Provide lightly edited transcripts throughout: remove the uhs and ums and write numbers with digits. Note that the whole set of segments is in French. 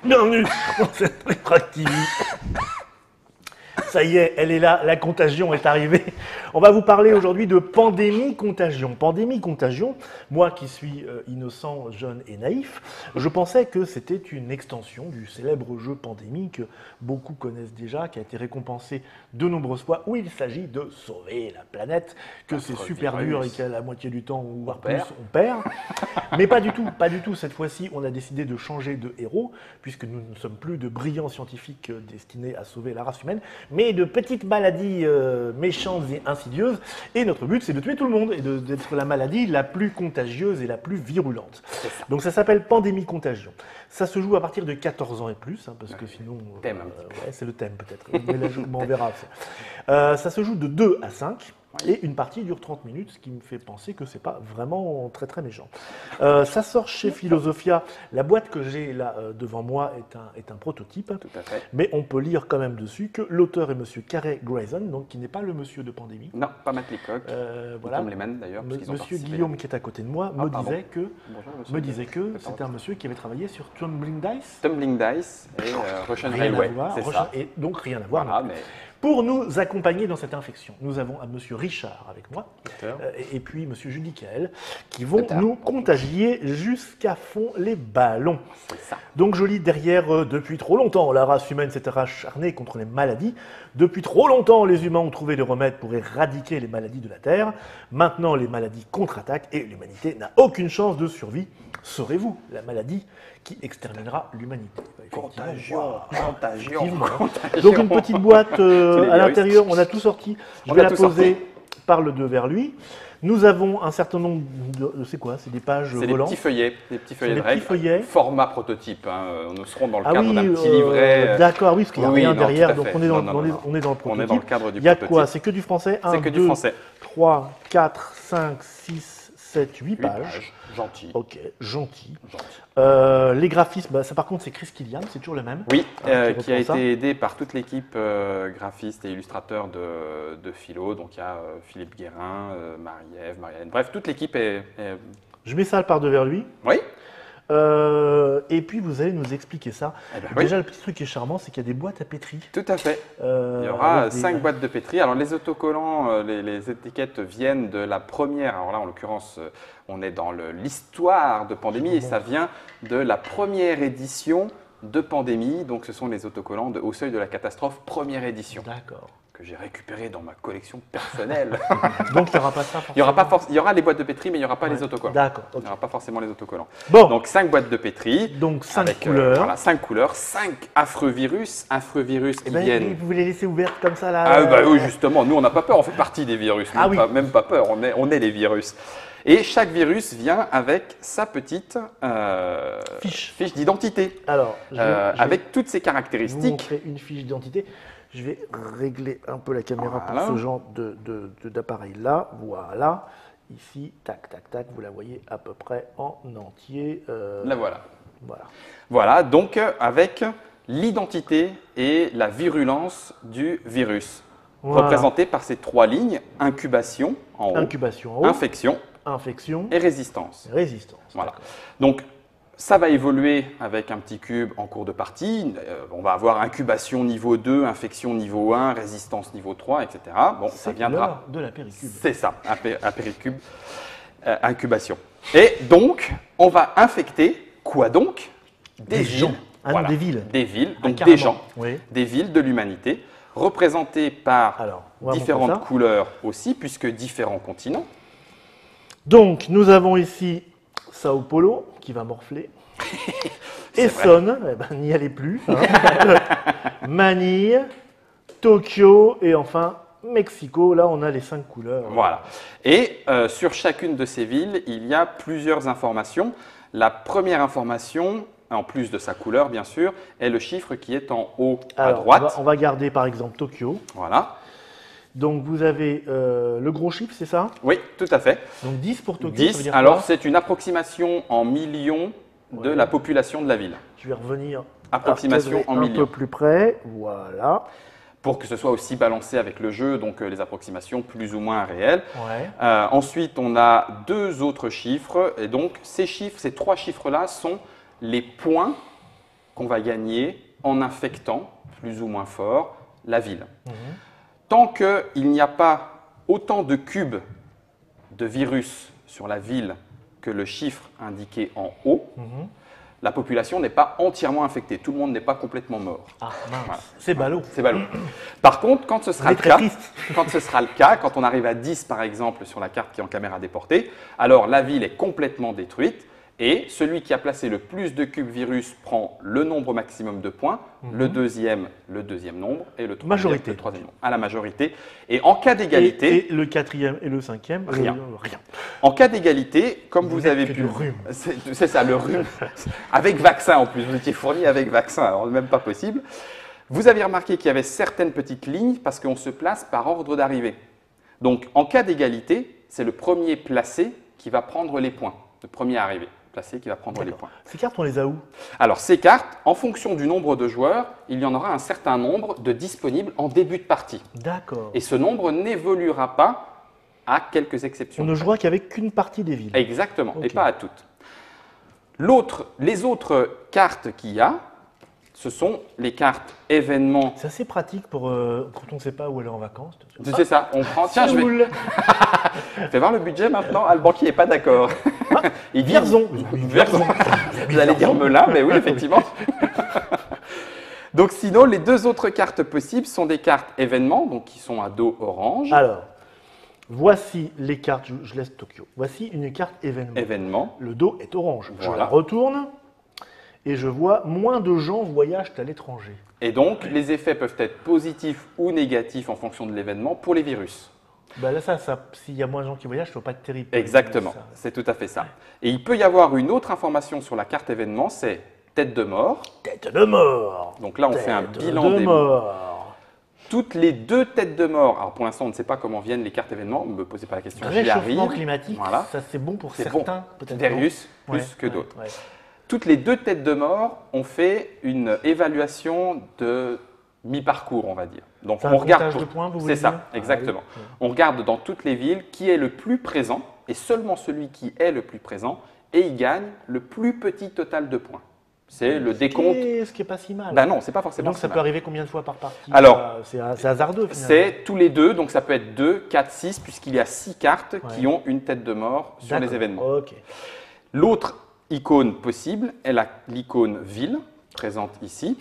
Bienvenue dans cette rétroactivité. Ça y est, elle est là, la contagion est arrivée. On va vous parler aujourd'hui de pandémie contagion. Pandémie contagion, moi qui suis innocent, jeune et naïf, je pensais que c'était une extension du célèbre jeu Pandémie que beaucoup connaissent déjà, qui a été récompensé de nombreuses fois, où il s'agit de sauver la planète, que c'est super dur et qu'à la moitié du temps, ou voire plus, on perd. Mais pas du tout, pas du tout. Cette fois-ci, on a décidé de changer de héros, puisque nous ne sommes plus de brillants scientifiques destinés à sauver la race humaine, mais de petites maladies méchantes et insidieuses. Et notre but, c'est de tuer tout le monde et d'être la maladie la plus contagieuse et la plus virulente. Donc ça s'appelle Pandémie Contagion. Ça se joue à partir de 14 ans et plus, hein, parce que sinon... thème, ouais, c'est le thème peut-être, mais là, on verra. Ça se joue de 2 à 5. Et une partie dure 30 minutes, ce qui me fait penser que c'est pas vraiment très très méchant. Ça sort chez Philosophia. La boîte que j'ai là devant moi est un prototype. Tout à fait. Mais on peut lire quand même dessus que l'auteur est Monsieur Carey Grayson, donc qui n'est pas le monsieur de Pandémie. Non, pas Matt Leacock. Voilà. Tom Lehman d'ailleurs. Monsieur Guillaume qui est à côté de moi me disait que c'était un monsieur qui avait travaillé sur Tumbling Dice. Tumbling Dice et Russian Railway. C'est ça. Et donc rien à voir. Voilà, mais... Pour nous accompagner dans cette infection, nous avons un monsieur Richard avec moi et puis monsieur Judy Kael qui vont nous contagier jusqu'à fond les ballons. C'est ça. Donc je lis derrière, depuis trop longtemps, la race humaine s'est acharnée contre les maladies. Depuis trop longtemps, les humains ont trouvé le remède pour éradiquer les maladies de la Terre. Maintenant, les maladies contre-attaquent et l'humanité n'a aucune chance de survie. Saurez-vous la maladie qui exterminera l'humanité? Contagion. Donc une petite boîte à l'intérieur, on a tout sorti. Je vais la poser par le devers lui. Nous avons un certain nombre de... C'est quoi? C'est des pages volantes? Des petits feuillets de règles. Feuillets. Format prototype. Hein. Nous serons dans le cadre d'un petit livret. D'accord, oui, parce qu'il n'y a rien derrière, donc on est dans le prototype. On est dans le cadre du prototype. Il y a quoi? C'est que du français? C'est que du français. 3, 4, 5, 6, 7, 8 pages. Gentil. Ok, gentil. Les graphismes, ça par contre c'est Chris Killian, c'est toujours le même. Oui, qui a été aidé par toute l'équipe graphiste et illustrateur de Philo. Donc il y a Philippe Guérin, Marie-Ève, Marie-Hélène, bref, toute l'équipe est... Je mets ça par devers lui. Oui. Et puis vous allez nous expliquer ça. Déjà, le petit truc qui est charmant, c'est qu'il y a des boîtes à pétri. Tout à fait. Il y aura 5 boîtes de pétri. Alors les autocollants, les étiquettes viennent de la première. Alors là, en l'occurrence, on est dans l'histoire de Pandémie et ça vient de la première édition de Pandémie. Donc ce sont les autocollants de Au seuil de la catastrophe, première édition. D'accord. Que j'ai récupéré dans ma collection personnelle. Donc il n'y aura pas ça forcément. Il y aura les boîtes de pétri, mais il n'y aura pas les autocollants. D'accord. Il n'y aura pas forcément les autocollants. Bon. Donc 5 boîtes de pétri. Donc 5 couleurs. Voilà, 5 couleurs, 5 affreux virus qui viennent. Vous les laissez ouvertes comme ça là? Ah bah oui, justement, nous on n'a pas peur, on fait partie des virus. Même pas peur, on est les virus. Et chaque virus vient avec sa petite fiche d'identité. Alors, avec toutes ses caractéristiques. Je vais vous montrer une fiche d'identité. Je vais régler un peu la caméra pour ce genre d'appareil là. Voilà. Ici, tac, tac, tac, vous la voyez à peu près en entier. La voilà. Voilà, donc avec l'identité et la virulence du virus. Voilà. Représenté par ces 3 lignes, incubation en haut, infection et résistance. Voilà. Donc, ça va évoluer avec un petit cube en cours de partie. On va avoir incubation niveau 2, infection niveau 1, résistance niveau 3, etc. Bon, ça viendra de la péricube. C'est ça, un péricube, incubation. Et donc, on va infecter quoi donc? Des gens. Voilà. Des villes. Des villes, donc des gens, des villes de l'humanité, représentées par différentes couleurs aussi, puisque différents continents. Donc, nous avons ici Sao Paulo qui va morfler. Essonne, n'y allez plus. Hein. Manille, Tokyo et enfin Mexico. Là, on a les 5 couleurs. Voilà. Et sur chacune de ces villes, il y a plusieurs informations. La première information, en plus de sa couleur bien sûr, est le chiffre qui est en haut à droite. On va garder par exemple Tokyo. Voilà. Donc vous avez le gros chiffre, c'est ça? Oui, tout à fait. Donc 10 pour Tokyo. 10, ça veut dire alors quoi? c'est une approximation en millions de la population de la ville. Je vais revenir approximation en millions. Un peu plus près, voilà. Pour que ce soit aussi balancé avec le jeu, donc les approximations plus ou moins réelles. Ouais. Ensuite, on a 2 autres chiffres. Et donc, ces 3 chiffres-là sont les points qu'on va gagner en infectant plus ou moins fort la ville. Tant qu'il n'y a pas autant de cubes de virus sur la ville que le chiffre indiqué en haut, la population n'est pas entièrement infectée. Tout le monde n'est pas complètement mort. Ah mince, voilà. C'est ballot. C'est ballot. Par contre, quand ce sera le cas, quand on arrive à 10 par exemple sur la carte qui est en caméra déportée, alors la ville est complètement détruite et celui qui a placé le plus de cubes virus prend le nombre maximum de points, le deuxième nombre et le troisième nombre, à la majorité. Et en cas d'égalité… Et le quatrième et le cinquième, rien. En cas d'égalité, comme vous avez pu… C'est ça, le rhume. Avec vaccin en plus, vous étiez fourni avec vaccin, alors même pas possible. Vous avez remarqué qu'il y avait certaines petites lignes parce qu'on se place par ordre d'arrivée. Donc en cas d'égalité, c'est le premier placé qui va prendre les points, le premier arrivé. Placé qui va prendre les points. Ces cartes, on les a où? Alors, ces cartes, en fonction du nombre de joueurs, il y en aura un certain nombre de disponibles en début de partie. D'accord. Et ce nombre n'évoluera pas à quelques exceptions. On ne jouera qu'avec qu'une partie des villes. Exactement, et pas à toutes. Les autres cartes qu'il y a, ce sont les cartes événements. C'est assez pratique pour quand on ne sait pas où aller en vacances. C'est ça, on prend… Tiens, je vais… Fais voir le budget maintenant. Ah, le banquier n'est pas d'accord. Il dit… Vierzon. J'allais dire Melun, mais oui, effectivement. Donc sinon, les deux autres cartes possibles sont des cartes événements, donc qui sont à dos orange. Alors, voici les cartes, je laisse Tokyo. Voici une carte événement. Événement. Le dos est orange. Voilà. Je la retourne et je vois moins de gens voyagent à l'étranger. Et donc, les effets peuvent être positifs ou négatifs en fonction de l'événement pour les virus. Ben là, s'il y a moins de gens qui voyagent, ça ne va pas être terrible. Exactement, c'est tout à fait ça. Et il peut y avoir une autre information sur la carte événement, c'est tête de mort. Tête de mort. Donc là, on fait un bilan des morts. Toutes les deux têtes de mort, alors pour l'instant, on ne sait pas comment viennent les cartes événements, ne me posez pas la question, j'y arrive. Réchauffement climatique, voilà. Ça c'est bon pour certains, peut-être. Virus plus que d'autres. Ouais. Toutes les deux têtes de mort ont fait une évaluation de mi-parcours, on va dire. Donc on regarde de points, vous voulez dire ? C'est ça, exactement. Ah, oui. On regarde dans toutes les villes qui est le plus présent, et seulement celui qui est le plus présent, et il gagne le plus petit total de points. C'est le décompte. Ce qui n'est pas si mal. Ben non, c'est pas forcément. Donc ça peut arriver combien de fois par partie? Alors, c'est hasardeux. C'est tous les deux, donc ça peut être 2, 4, 6, puisqu'il y a 6 cartes qui ont une tête de mort sur les événements. Okay. L'autre icône possible est l'icône ville, présente ici.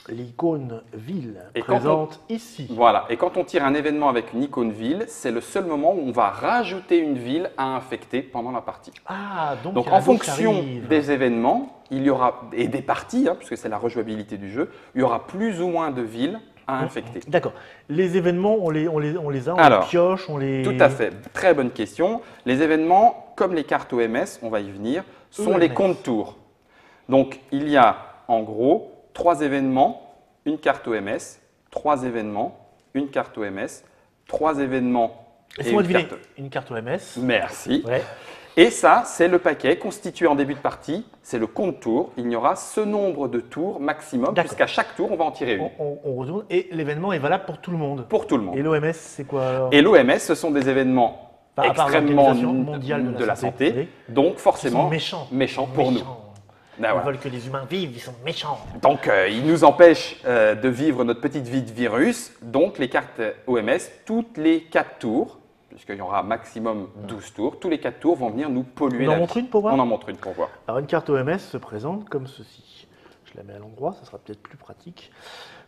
L'icône ville présente ici. Voilà, et quand on tire un événement avec une icône ville, c'est le seul moment où on va rajouter une ville à infecter pendant la partie. Ah, donc en fonction des événements, il y aura, et des parties, puisque c'est la rejouabilité du jeu, il y aura plus ou moins de villes à infecter. D'accord. Les événements, on les a, les pioche, on les… Tout à fait, très bonne question. Les événements, comme les cartes OMS, on va y venir, sont les comptes tours. Donc il y a en gros 3 événements, une carte OMS, 3 événements, une carte OMS, 3 événements et une carte OMS. Merci. Ouais. Et ça, c'est le paquet constitué en début de partie, c'est le compte tour. Il y aura ce nombre de tours maximum, puisqu'à chaque tour, on va en tirer une. On retourne et l'événement est valable pour tout le monde. Pour tout le monde. Et l'OMS, c'est quoi alors? Et l'OMS, ce sont des événements extrêmement mondiale de la santé, donc forcément méchants pour nous. Ils veulent que les humains vivent, ils sont méchants. Donc, ils nous empêchent de vivre notre petite vie de virus. Donc, les cartes OMS, toutes les 4 tours, puisqu'il y aura maximum 12 tours, tous les 4 tours vont venir nous polluer la vie. On en montre une pour voir? On en montre une pour voir. Alors, une carte OMS se présente comme ceci. Je la mets à l'endroit, ça sera peut-être plus pratique.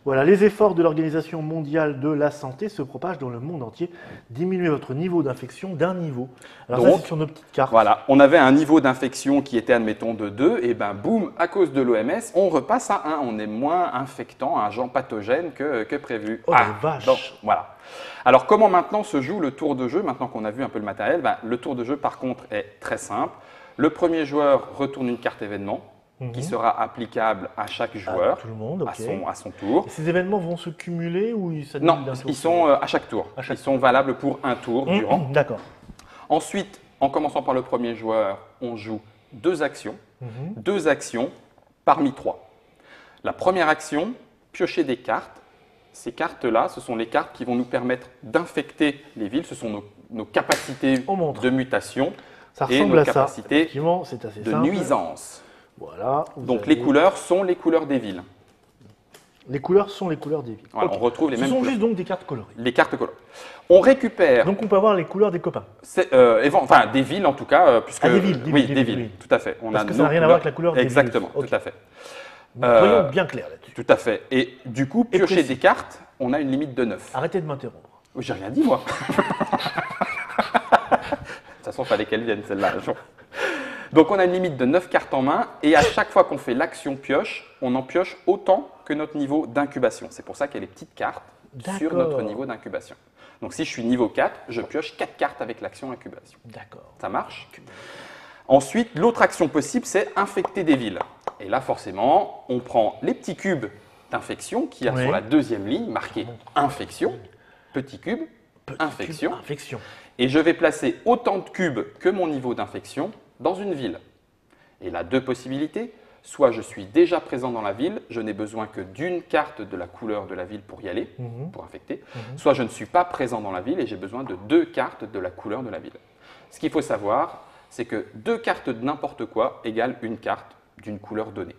Voilà, les efforts de l'Organisation mondiale de la santé se propagent dans le monde entier. Diminuez votre niveau d'infection d'un niveau. Alors donc, ça, c'est sur nos petites cartes. Voilà, on avait un niveau d'infection qui était, admettons, de 2, et ben boum, à cause de l'OMS, on repasse à 1. On est moins infectant, un agent pathogène que prévu. Oh la vache! Donc, voilà. Alors, comment maintenant se joue le tour de jeu, maintenant qu'on a vu un peu le matériel? Le tour de jeu, par contre, est très simple. Le premier joueur retourne une carte événement, qui sera applicable à chaque joueur, tout le monde, à son tour. Et ces événements vont se cumuler ou non, ils sont à chaque tour. Ils sont valables pour un tour durant. D'accord. Ensuite, en commençant par le premier joueur, on joue 2 actions. 2 actions parmi 3. La première action, piocher des cartes. Ces cartes-là, ce sont les cartes qui vont nous permettre d'infecter les villes. Ce sont nos capacités de mutation ça et ressemble nos à capacités c'est assez de simple. nuisance. Voilà. Donc les couleurs sont les couleurs des villes. Les couleurs sont les couleurs des villes. Voilà, okay. On retrouve les mêmes couleurs. Ce sont juste donc des cartes colorées. Les cartes colorées. On récupère… Donc on peut avoir les couleurs des copains. Enfin, des villes en tout cas. Puisque, des villes. Oui, des villes, tout à fait. Parce que ça n'a rien à voir avec la couleur des villes. Exactement, tout à fait. Soyons bien clairs là-dessus. Tout à fait. Et du coup, piocher des cartes, on a une limite de 9. Arrêtez de m'interrompre. J'ai rien dit, moi. De toute façon, il fallait qu'elle vienne, celle-là. Donc, on a une limite de 9 cartes en main. Et à chaque fois qu'on fait l'action pioche, on en pioche autant que notre niveau d'incubation. C'est pour ça qu'il y a les petites cartes sur notre niveau d'incubation. Donc, si je suis niveau 4, je pioche 4 cartes avec l'action incubation. D'accord. Ça marche? Ensuite, l'autre action possible, c'est infecter des villes. Et là, forcément, on prend les petits cubes d'infection qui a sur la deuxième ligne marqué infection, petit cube, infection. Et je vais placer autant de cubes que mon niveau d'infection dans une ville. Et là, deux possibilités. Soit je suis déjà présent dans la ville, je n'ai besoin que d'une carte de la couleur de la ville pour y aller, pour infecter. Soit je ne suis pas présent dans la ville et j'ai besoin de 2 cartes de la couleur de la ville. Ce qu'il faut savoir, c'est que 2 cartes de n'importe quoi égale une carte d'une couleur donnée.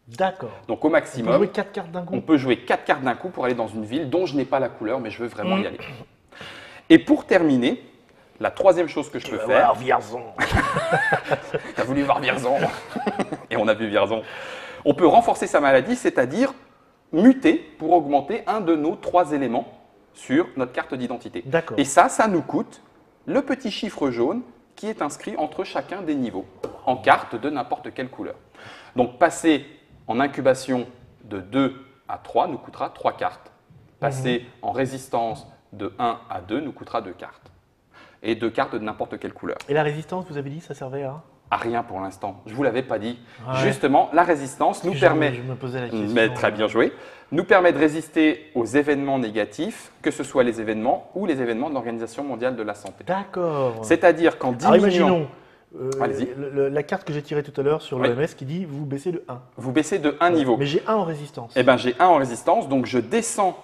D'accord. Donc au maximum, on peut jouer 4 cartes d'un coup. On peut jouer 4 cartes d'un coup pour aller dans une ville dont je n'ai pas la couleur, mais je veux vraiment y aller. Et pour terminer, la troisième chose que je peux faire… voir Vierzon. Tu as voulu voir Vierzon. Et on a vu Vierzon. On peut renforcer sa maladie, c'est-à-dire muter pour augmenter un de nos 3 éléments sur notre carte d'identité. D'accord. Et ça nous coûte le petit chiffre jaune qui est inscrit entre chacun des niveaux, en carte de n'importe quelle couleur. Donc passer en incubation de 2 à 3 nous coûtera 3 cartes. Passer en résistance de 1 à 2 nous coûtera 2 cartes. Et 2 cartes de n'importe quelle couleur. Et la résistance, vous avez dit, ça servait à… À rien pour l'instant. Je ne vous l'avais pas dit. Ouais. Justement, la résistance nous permet… Je me posais la question. Mais très bien joué. Nous permet de résister aux événements négatifs, que ce soit les événements ou les événements de l'Organisation mondiale de la santé. D'accord. C'est-à-dire qu'en diminuant… la carte que j'ai tirée tout à l'heure sur l'OMS qui dit vous baissez de 1. Vous baissez de 1 niveau. Mais j'ai 1 en résistance. Eh bien, j'ai 1 en résistance, donc je descends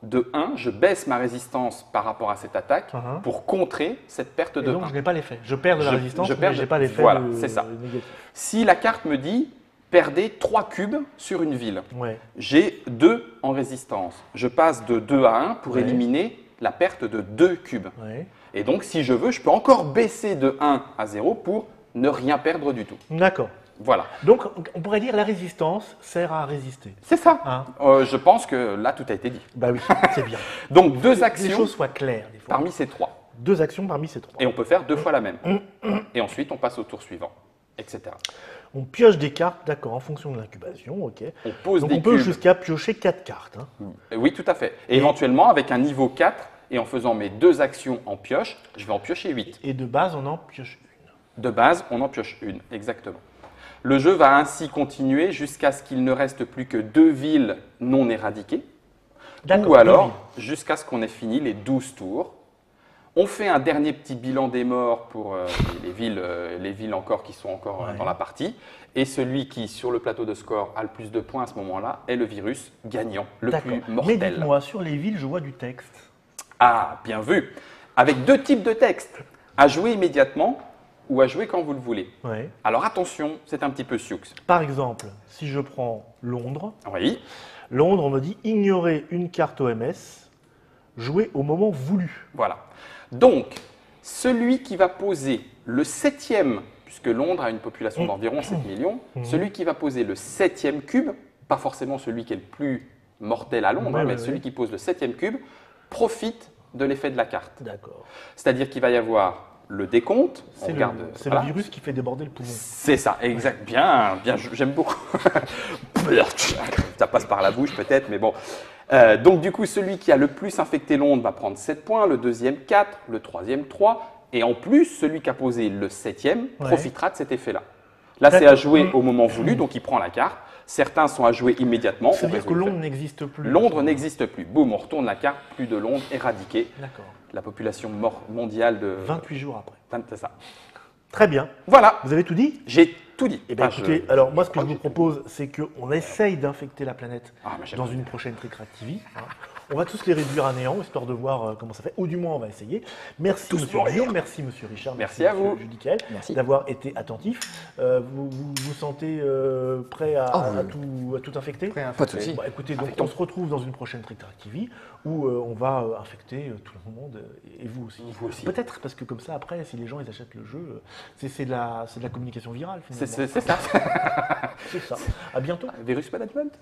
de 1, je baisse ma résistance par rapport à cette attaque pour contrer cette perte de 1. Donc, je n'ai pas l'effet. Je perds de la résistance, mais je n'ai pas l'effet négatif. Si la carte me dit perdez 3 cubes sur une ville, j'ai 2 en résistance. Je passe de 2 à 1 pour éliminer la perte de 2 cubes. Et donc, si je veux, je peux encore baisser de 1 à 0 pour ne rien perdre du tout. D'accord. Voilà. Donc, on pourrait dire que la résistance sert à résister. C'est ça. Je pense que là, tout a été dit. Bah oui, c'est bien. Donc, 2 actions. Que les choses soient claires. Des fois. Parmi ces 3. 2 actions parmi ces 3. Et on peut faire 2 fois la même. Et ensuite, on passe au tour suivant, etc. On pioche des cartes, d'accord, en fonction de l'incubation, ok. On pose Donc, des on peut cubes. Jusqu'à piocher 4 cartes. Oui, tout à fait. Et éventuellement, avec un niveau 4, et en faisant mes 2 actions en pioche, je vais en piocher 8. Et de base, on en pioche 1. De base, on en pioche 1, exactement. Le jeu va ainsi continuer jusqu'à ce qu'il ne reste plus que 2 villes non éradiquées, ou alors jusqu'à ce qu'on ait fini les 12 tours. On fait un dernier petit bilan des morts pour les villes encore qui sont encore dans la partie. Et celui qui, sur le plateau de score, a le plus de points à ce moment-là est le virus gagnant, le plus mortel. Mais dites-moi, sur les villes, je vois du texte. Ah, bien vu. Avec 2 types de texte, à jouer immédiatement ou à jouer quand vous le voulez. Alors attention, c'est un petit peu sioux. Par exemple, si je prends Londres, Londres, on me dit ignorer une carte OMS, jouer au moment voulu. Voilà. Donc, celui qui va poser le 7e, puisque Londres a une population d'environ 7 millions, celui qui va poser le 7e cube, pas forcément celui qui est le plus mortel à Londres, mais celui qui pose le 7e cube, profite de l'effet de la carte. D'accord. C'est-à-dire qu'il va y avoir le décompte. C'est le virus qui fait déborder le poumon. C'est ça, exact. Bien, j'aime beaucoup. Ça passe par la bouche peut-être, mais bon. Donc du coup, celui qui a le plus infecté Londres va prendre 7 points, le deuxième 4, le troisième 3, et en plus, celui qui a posé le 7e profitera de cet effet-là. Là, c'est à jouer au moment voulu, donc il prend la carte. Certains sont à jouer immédiatement. C'est-à-dire que Londres n'existe plus. Londres n'existe plus. Boum, on retourne la carte, plus de Londres, éradiquée. D'accord. La population mondiale de… 28 jours après. C'est ça. Très bien. Voilà. Vous avez tout dit? J'ai tout dit. Eh bien, écoutez, alors moi, ce que je vous propose, c'est qu'on essaye d'infecter la planète dans une prochaine Trick TV. On va tous les réduire à néant, histoire de voir comment ça fait, ou du moins on va essayer. Merci Monsieur Guillaume, merci Monsieur Richard, merci à vous d'avoir été attentif. Vous vous sentez prêt à tout infecter? Pas de souci. Écoutez, donc on se retrouve dans une prochaine Trick Track TV où on va infecter tout le monde et vous aussi. Peut-être, parce que comme ça après, si les gens ils achètent le jeu, c'est de la communication virale finalement. C'est ça. C'est ça. À bientôt. Virus management.